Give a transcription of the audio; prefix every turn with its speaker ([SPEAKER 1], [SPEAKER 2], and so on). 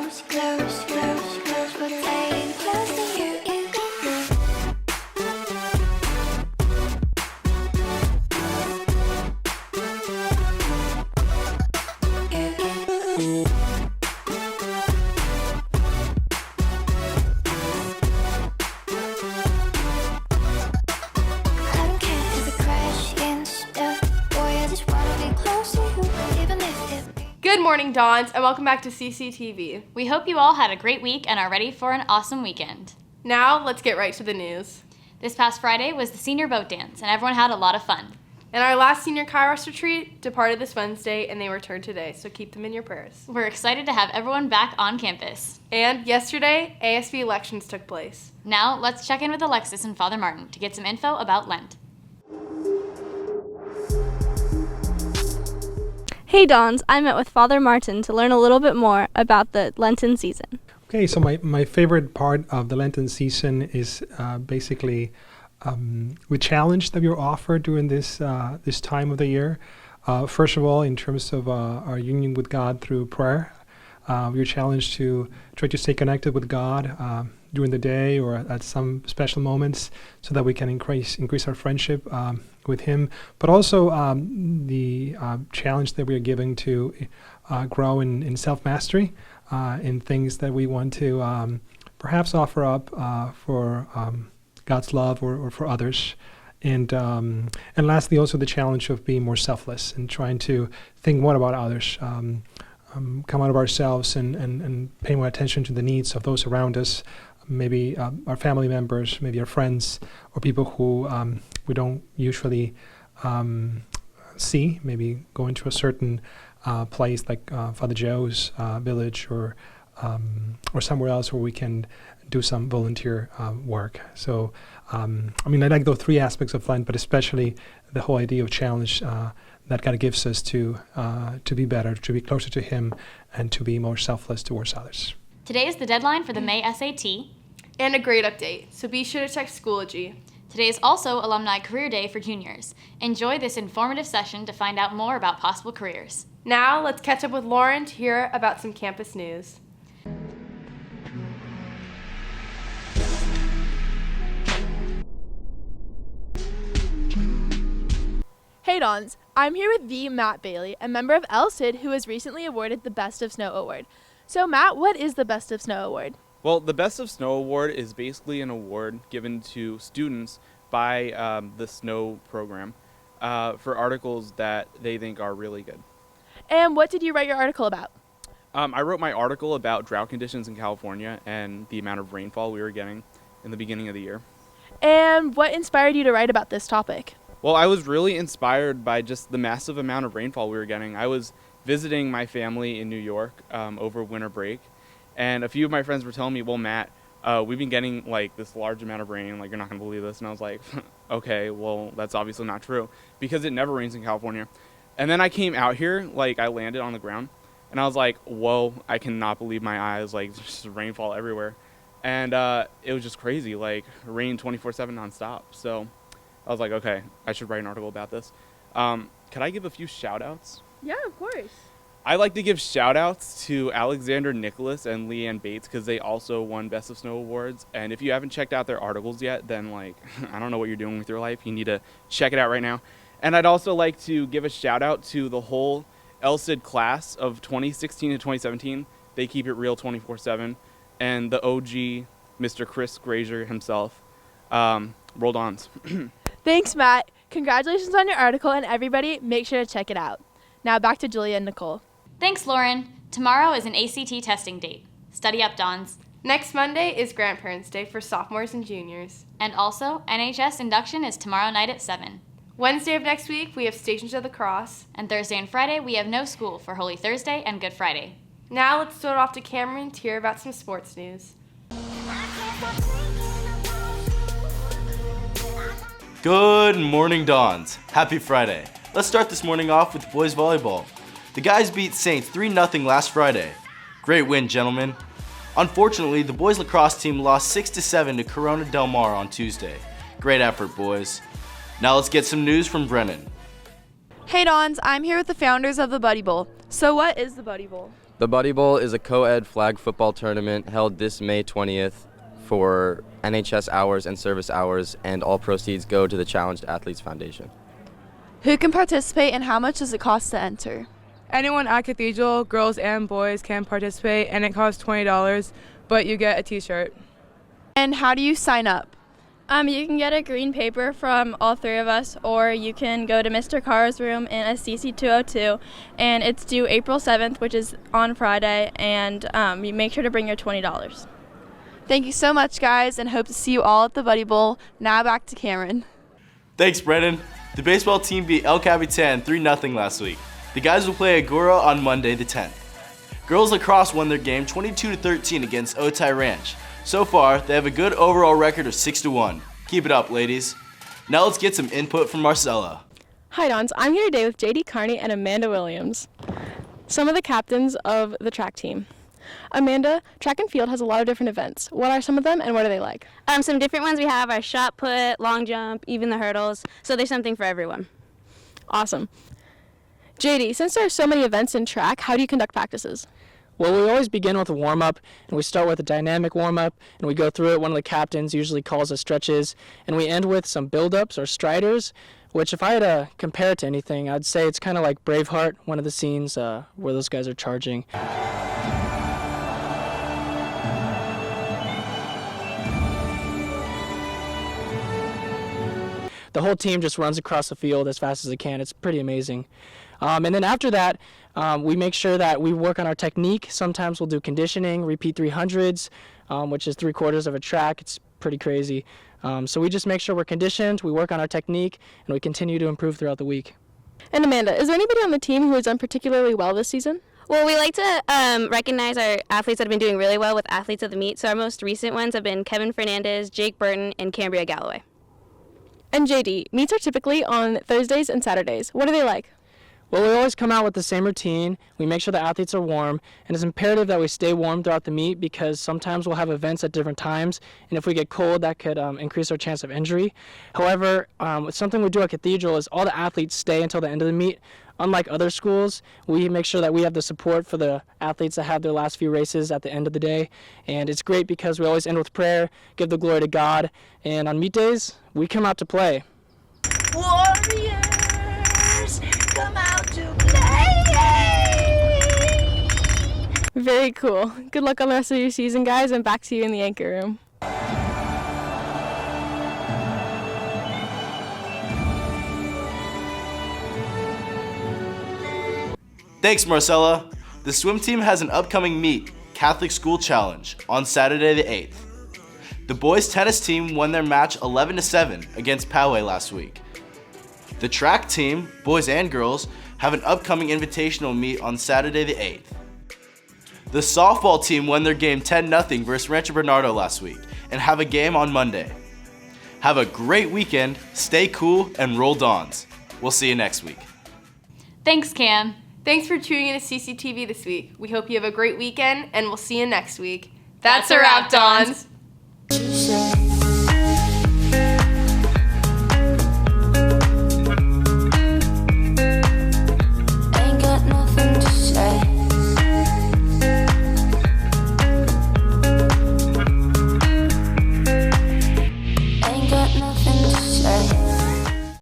[SPEAKER 1] close, close, close, close, rotating close to you.
[SPEAKER 2] Good morning, Dons, and welcome back to CCTV.
[SPEAKER 3] We hope you all had a great week and are ready for an awesome weekend.
[SPEAKER 2] Now, let's get right to the news.
[SPEAKER 3] This past Friday was the senior boat dance, and everyone had a lot of fun.
[SPEAKER 2] And our last senior Kairos retreat departed this Wednesday, and they returned today, so keep them in your prayers.
[SPEAKER 3] We're excited to have everyone back on campus.
[SPEAKER 2] And yesterday, ASB elections took place.
[SPEAKER 3] Now, let's check in with Alexis and Father Martin to get some info about Lent.
[SPEAKER 4] Hey Dons, I met with Father Martin to learn a little bit more about the Lenten season.
[SPEAKER 5] Okay, so my favorite part of the Lenten season is basically the challenge that we're offered during this time of the year. First of all, in terms of our union with God through prayer, we're challenged to try to stay connected with God during the day or at some special moments so that we can increase our friendship with Him. But also the challenge that we are given to grow in self-mastery, in things that we want to perhaps offer up for God's love or for others. And lastly, also the challenge of being more selfless and trying to think more about others, come out of ourselves and pay more attention to the needs of those around us, maybe our family members, maybe our friends, or people who we don't usually see, maybe going to a certain place like Father Joe's village or somewhere else where we can do some volunteer work. So, I like those three aspects of Lent, but especially the whole idea of challenge that God gives us to be better, to be closer to Him, and to be more selfless towards others.
[SPEAKER 3] Today is the deadline for the May SAT.
[SPEAKER 2] And a grade update, so be sure to check Schoology.
[SPEAKER 3] Today is also Alumni Career Day for juniors. Enjoy this informative session to find out more about possible careers.
[SPEAKER 2] Now, let's catch up with Lauren to hear about some campus news.
[SPEAKER 6] Hey Dons, I'm here with the Matt Bailey, a member of LSID who was recently awarded the Best of Snow Award. So Matt, what is the Best of Snow Award?
[SPEAKER 7] Well, the Best of Snow Award is basically an award given to students by the Snow program for articles that they think are really good.
[SPEAKER 6] And what did you write your article about?
[SPEAKER 7] I wrote my article about drought conditions in California and the amount of rainfall we were getting in the beginning of the year.
[SPEAKER 6] And what inspired you to write about this topic?
[SPEAKER 7] Well, I was really inspired by just the massive amount of rainfall we were getting. I was visiting my family in New York over winter break, and a few of my friends were telling me, well, Matt, we've been getting like this large amount of rain, like you're not going to believe this. And I was like, okay, well, that's obviously not true because it never rains in California. And then I came out here, like I landed on the ground, and I was like, whoa, I cannot believe my eyes, like there's just rainfall everywhere. And it was just crazy, like rain 24/7 nonstop. So I was like, okay, I should write an article about this. Could I give a few shout outs?
[SPEAKER 6] Yeah, of course.
[SPEAKER 7] I like to give shout outs to Alexander Nicholas and Leanne Bates because they also won Best of Snow Awards. And if you haven't checked out their articles yet, then like, I don't know what you're doing with your life. You need to check it out right now. And I'd also like to give a shout out to the whole LSID class of 2016 to 2017. They keep it real 24/7. And the OG, Mr. Chris Grazier himself. Roll Dons.
[SPEAKER 6] Thanks, Matt. Congratulations on your article, and everybody, make sure to check it out. Now back to Julia and Nicole.
[SPEAKER 3] Thanks, Lauren. Tomorrow is an ACT testing date. Study up, Dons.
[SPEAKER 2] Next Monday is Grandparents' Day for sophomores and juniors.
[SPEAKER 3] And also, NHS induction is tomorrow night at 7.
[SPEAKER 2] Wednesday of next week, we have Stations of the Cross.
[SPEAKER 3] And Thursday and Friday, we have no school for Holy Thursday and Good Friday.
[SPEAKER 2] Now let's throw it off to Cameron to hear about some sports news.
[SPEAKER 8] Good morning, Dons. Happy Friday. Let's start this morning off with boys volleyball. The guys beat Saints 3-0 last Friday. Great win, gentlemen. Unfortunately, the boys lacrosse team lost 6-7 to Corona Del Mar on Tuesday. Great effort, boys. Now let's get some news from Brennan.
[SPEAKER 9] Hey Dons, I'm here with the founders of the Buddy Bowl. So what is the Buddy Bowl? The Buddy Bowl is a co-ed flag football tournament held this May 20th for NHS hours and service hours, and all proceeds go to the Challenged Athletes Foundation.
[SPEAKER 6] Who can participate and how much does it cost to enter?
[SPEAKER 10] Anyone at Cathedral, girls and boys, can participate, and it costs $20, but you get a t-shirt.
[SPEAKER 6] And how do you sign up?
[SPEAKER 4] You can get a green paper from all three of us, or you can go to Mr. Carr's room in a CC202, and it's due April 7th, which is on Friday, and you make sure to bring your $20.
[SPEAKER 6] Thank you so much, guys, and hope to see you all at the Buddy Bowl. Now back to Cameron.
[SPEAKER 8] Thanks, Brennan. The baseball team beat El Capitan 3-0 last week. The guys will play Agora on Monday the 10th. Girls lacrosse won their game 22-13 against Otay Ranch. So far, they have a good overall record of 6-1. Keep it up, ladies. Now let's get some input from Marcella.
[SPEAKER 11] Hi, Dons. I'm here today with JD Carney and Amanda Williams, some of the captains of the track team. Amanda, track and field has a lot of different events. What are some of them and what are they like?
[SPEAKER 12] Some different ones we have are shot put, long jump, even the hurdles. So there's something for everyone.
[SPEAKER 11] Awesome. JD, since there are so many events in track, how do you conduct practices?
[SPEAKER 13] Well, we always begin with a warm-up, and we start with a dynamic warm-up, and we go through it. One of the captains usually calls us stretches, and we end with some build-ups or striders, which if I had to compare it to anything, I'd say it's kind of like Braveheart, one of the scenes where those guys are charging. The whole team just runs across the field as fast as it can. It's pretty amazing. And then after that, we make sure that we work on our technique. Sometimes we'll do conditioning, repeat 300s, which is 3/4 of a track. It's pretty crazy. So we just make sure we're conditioned, we work on our technique, and we continue to improve throughout the week.
[SPEAKER 11] And Amanda, is there anybody on the team who has done particularly well this season?
[SPEAKER 12] Well, we like to recognize our athletes that have been doing really well with athletes of the meet. So our most recent ones have been Kevin Fernandez, Jake Burton, and Cambria Galloway.
[SPEAKER 11] And JD, meets are typically on Thursdays and Saturdays. What are they like?
[SPEAKER 13] Well, we always come out with the same routine. We make sure the athletes are warm, and it's imperative that we stay warm throughout the meet because sometimes we'll have events at different times, and if we get cold, that could increase our chance of injury. However, something we do at Cathedral is all the athletes stay until the end of the meet. Unlike other schools, we make sure that we have the support for the athletes that have their last few races at the end of the day, and it's great because we always end with prayer, give the glory to God, and on meet days, we come out to play.
[SPEAKER 1] Warriors, come out to play.
[SPEAKER 11] Very cool. Good luck on the rest of your season, guys, and back to you in the anchor room.
[SPEAKER 8] Thanks, Marcella. The swim team has an upcoming meet, Catholic School Challenge, on Saturday the 8th. The boys tennis team won their match 11-7 against Poway last week. The track team, boys and girls, have an upcoming invitational meet on Saturday the 8th. The softball team won their game 10-0 versus Rancho Bernardo last week and have a game on Monday. Have a great weekend, stay cool, and roll Dons. We'll see you next week.
[SPEAKER 3] Thanks, Cam.
[SPEAKER 2] Thanks for tuning in to CCTV this week. We hope you have a great weekend, and we'll see you next week. That's a wrap, Dons.